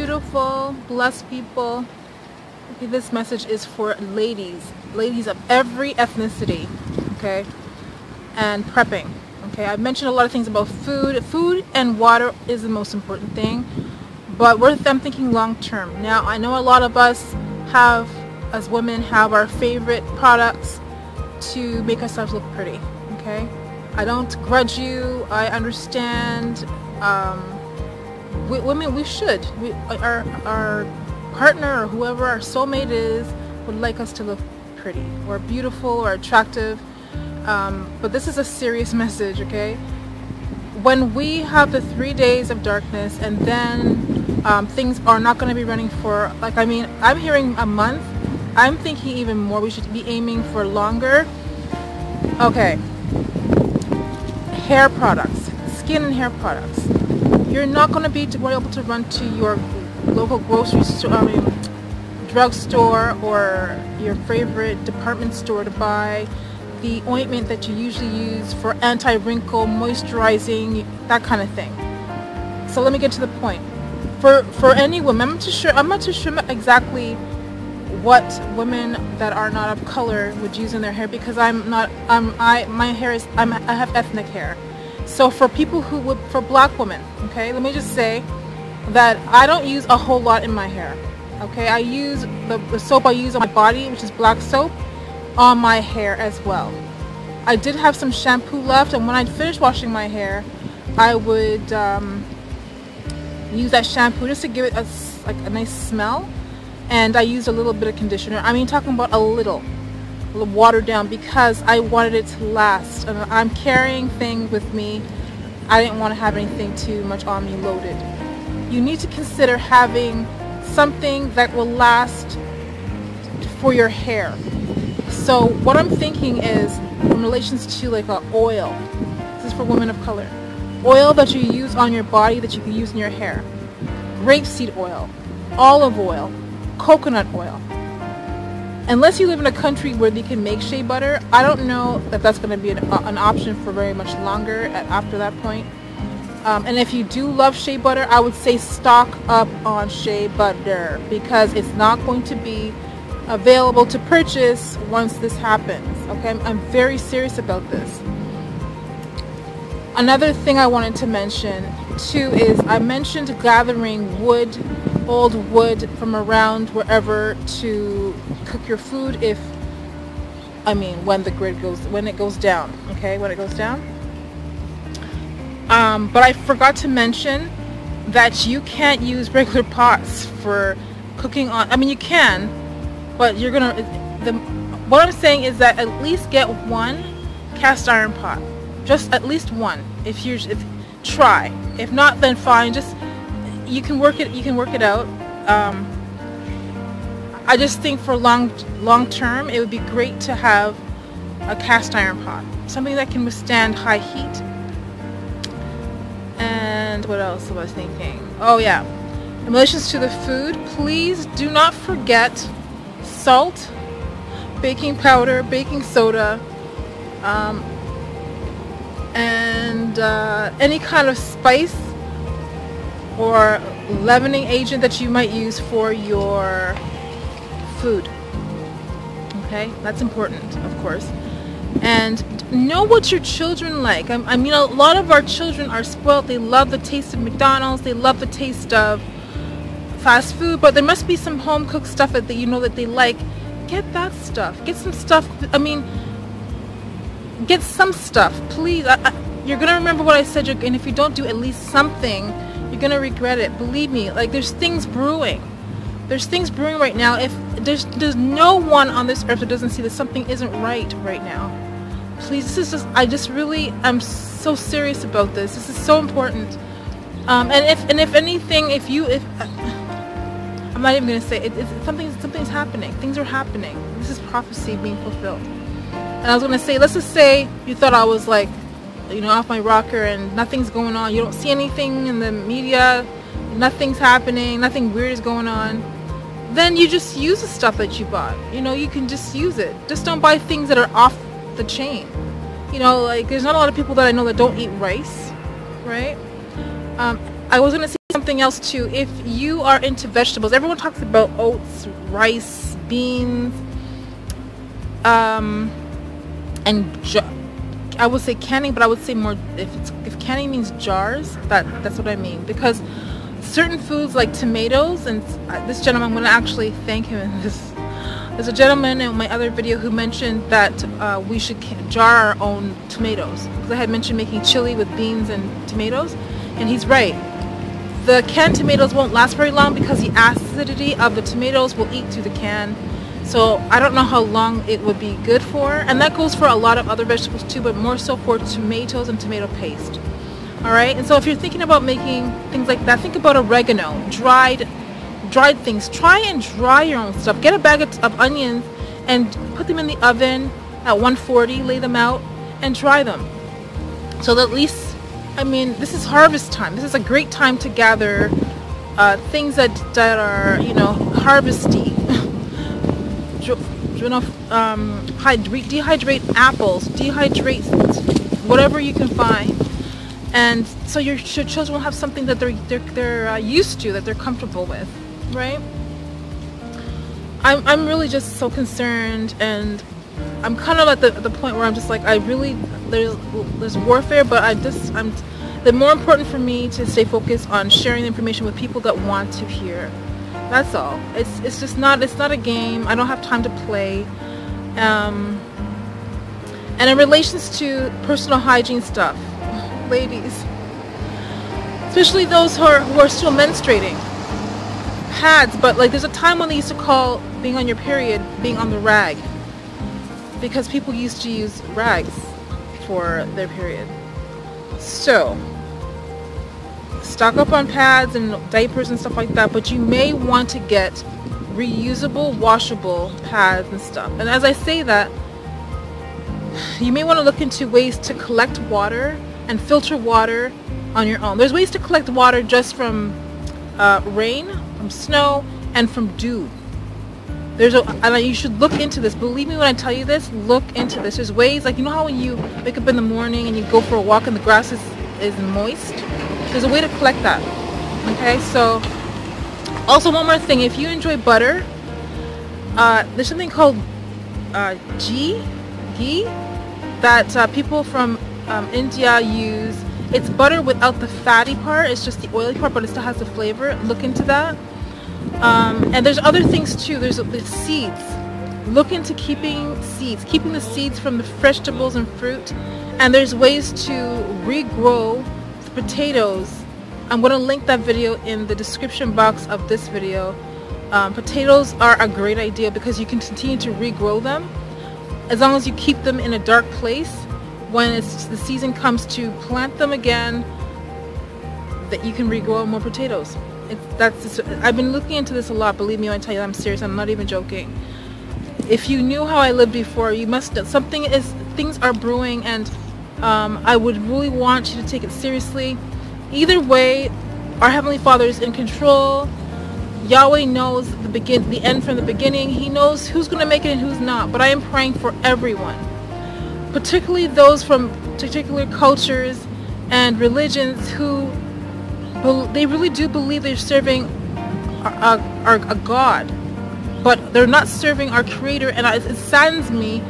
beautiful, blessed people. Okay, this message is for ladies of every ethnicity, okay, and prepping. Okay, I've mentioned a lot of things about food. Food and water is the most important thing, but I'm thinking long term. Now, I know a lot of us have, as women, have our favorite products to make ourselves look pretty, okay? I don't grudge you. I understand. Women, we should. Our partner or whoever our soulmate is would like us to look pretty or beautiful or attractive. But this is a serious message, okay? When we have the 3 days of darkness and then things are not going to be running for, like, I'm hearing a month. I'm thinking even more. We should be aiming for longer. Okay. Hair products, skin and hair products. You're not going to be able to run to your local grocery store, drugstore, or your favorite department store to buy the ointment that you usually use for anti-wrinkle, moisturizing, that kind of thing. So let me get to the point. For any women, I'm not too sure exactly what women that are not of color would use in their hair, because I have ethnic hair. So for people for black women, okay, let me just say that I don't use a whole lot in my hair, okay? I use the soap I use on my body, which is black soap, on my hair as well. I did have some shampoo left, and when I finished washing my hair, I would use that shampoo just to give it a nice smell, and I used a little bit of conditioner. Talking about a little watered down, because I wanted it to last, and I'm carrying things with me. I didn't want to have anything too much on me loaded. You need to consider having something that will last for your hair. So what I'm thinking is in relations to like oil. This is for women of color. Oil that you use on your body that you can use in your hair. Rapeseed oil, olive oil, coconut oil. Unless you live in a country where they can make shea butter, I don't know that that's going to be an option for very much longer after that point. And if you do love shea butter, I would say stock up on shea butter, because it's not going to be available to purchase once this happens. Okay, I'm very serious about this. Another thing I wanted to mention too is I mentioned gathering wood, old wood from around wherever to cook your food when it goes down, okay, when it goes down. But I forgot to mention that you can't use regular pots for cooking on. You can, but what I'm saying is that at least get one cast iron pot, just at least one. Try. If not, then fine. You can work it out. I just think for long term, it would be great to have a cast iron pot, something that can withstand high heat. And what else was I thinking? Oh yeah, in relation to the food, please do not forget salt, baking powder, baking soda, and any kind of spice or leavening agent that you might use for your food. Okay, that's important, of course. And know what your children like. A lot of our children are spoiled. They love the taste of McDonald's. They love the taste of fast food, but there must be some home cooked stuff that that they like. Get that stuff. Get some stuff. Get some stuff, please. You're gonna remember what I said, and if you don't do at least something, you're gonna regret it. Believe me. Like, there's things brewing. There's things brewing right now. If there's no one on this earth that doesn't see that something isn't right now. Please, I'm so serious about this. This is so important. And if anything, I'm not even gonna say it. Something's happening. Things are happening. This is prophecy being fulfilled. And I was gonna say, let's just say you thought I was like, off my rocker and nothing's going on. You don't see anything in the media. Nothing's happening. Nothing weird is going on. Then you just use the stuff that you bought. You can just use it. Just don't buy things that are off the chain. Like, there's not a lot of people that I know that don't eat rice, right? I was gonna say Something else too, if you are into vegetables, everyone talks about oats, rice, beans, and I would say canning, but I would say more if canning means jars, that's what I mean, because certain foods like tomatoes, and this gentleman, I'm going to actually thank him in this. There's a gentleman in my other video who mentioned that we should jar our own tomatoes, because I had mentioned making chili with beans and tomatoes, and he's right. The canned tomatoes won't last very long because the acidity of the tomatoes will eat through the can. So I don't know how long it would be good for, and that goes for a lot of other vegetables too, but more so for tomatoes and tomato paste. Alright, and so if you're thinking about making things like that, think about oregano, dried things. Try and dry your own stuff. Get a bag of onions and put them in the oven at 140, lay them out and dry them. So that at least, I mean, this is harvest time. This is a great time to gather things that are, you know, harvesty. Dehydrate apples, dehydrate whatever you can find, and so your children will have something that they're used to, that they're comfortable with, right? I'm really just so concerned, and I'm kind of at the point where I'm just like, I really, there's warfare, but the more important for me to stay focused on sharing the information with people that want to hear. That's all. It's just not, it's not a game. I don't have time to play. And in relations to personal hygiene stuff, ladies, especially those who are still menstruating, pads, but like there's a time when they used to call being on your period being on the rag, because people used to use rags for their period. So stock up on pads and diapers and stuff like that, but you may want to get reusable, washable pads and stuff. And as I say that, you may want to look into ways to collect water and filter water on your own. There's ways to collect water just from rain, from snow, and from dew. And you should look into this. Believe me when I tell you this, look into this. There's ways, like, you know how when you wake up in the morning and you go for a walk and the grass is moist? There's a way to collect that. Okay, so also one more thing, if you enjoy butter, there's something called ghee that people from India use. It's butter without the fatty part, it's just the oily part, but it still has the flavor. Look into that. And there's other things too. There's seeds. Look into keeping the seeds from the vegetables and fruit. And there's ways to regrow potatoes. I'm going to link that video in the description box of this video. Potatoes are a great idea because you can continue to regrow them as long as you keep them in a dark place. When the season comes to plant them again, that you can regrow more potatoes. I've been looking into this a lot. Believe me when I tell you, I'm serious. I'm not even joking. If you knew how I lived before, you must know things are brewing, and I would really want you to take it seriously. Either way, our Heavenly Father is in control. Yahweh knows the end from the beginning. He knows who's going to make it and who's not. But I am praying for everyone, particularly those from particular cultures and religions who they really do believe they're serving a God, but they're not serving our Creator. And it saddens me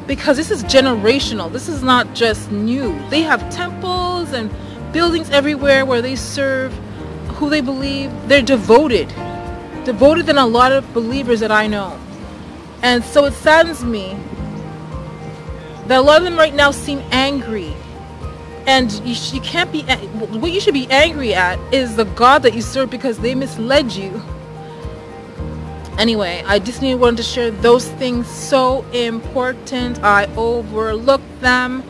because this is generational. This is not just new. They have temples and buildings everywhere where they serve who they believe. They're devoted than a lot of believers that I know. And so it saddens me that a lot of them right now seem angry. And you can't be, what you should be angry at is the God that you serve, because they misled you. Anyway, I just wanted to share those things. So important. I overlooked them.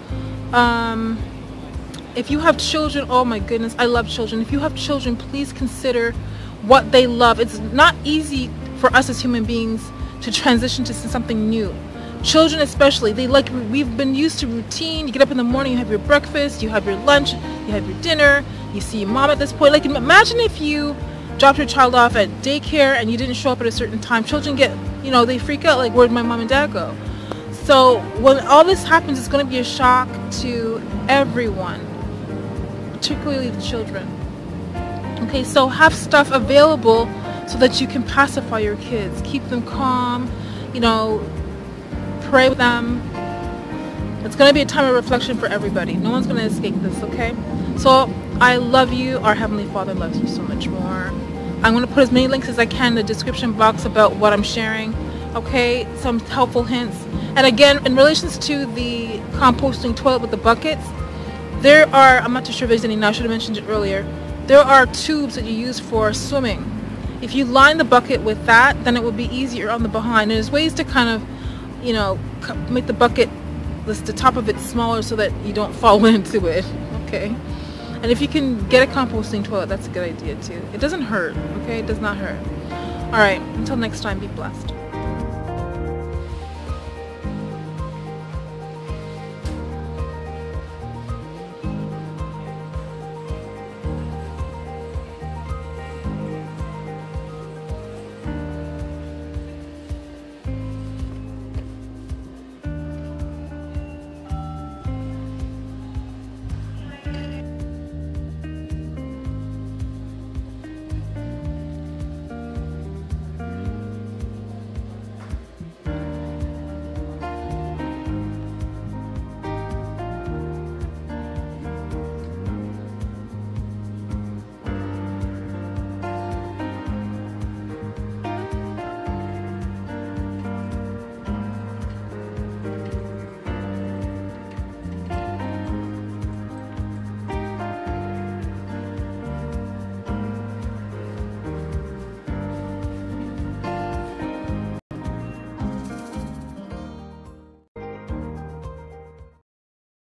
If you have children, oh my goodness, I love children. If you have children, please consider what they love. It's not easy for us as human beings to transition to something new. Children especially, we've been used to routine. You get up in the morning, you have your breakfast, you have your lunch, you have your dinner, you see your mom at this point. Like, imagine if you dropped your child off at daycare and you didn't show up at a certain time. Children get, they freak out, like, where'd my mom and dad go? So when all this happens, it's going to be a shock to everyone, particularly the children. Okay, so have stuff available so that you can pacify your kids, keep them calm, you know, pray with them. It's going to be a time of reflection for everybody. No one's going to escape this, okay? So I love you. Our Heavenly Father loves you so much more. I'm going to put as many links as I can in the description box about what I'm sharing, okay? Some helpful hints. And again, in relations to the composting toilet with the buckets, there are, I'm not too sure if there's any now, I should have mentioned it earlier, there are tubes that you use for swimming. If you line the bucket with that, then it will be easier on the behind. And there's ways to kind of, you know, make the bucket, the top of it smaller so that you don't fall into it, okay? And if you can get a composting toilet, that's a good idea too. It doesn't hurt, okay? It does not hurt. All right, until next time, be blessed.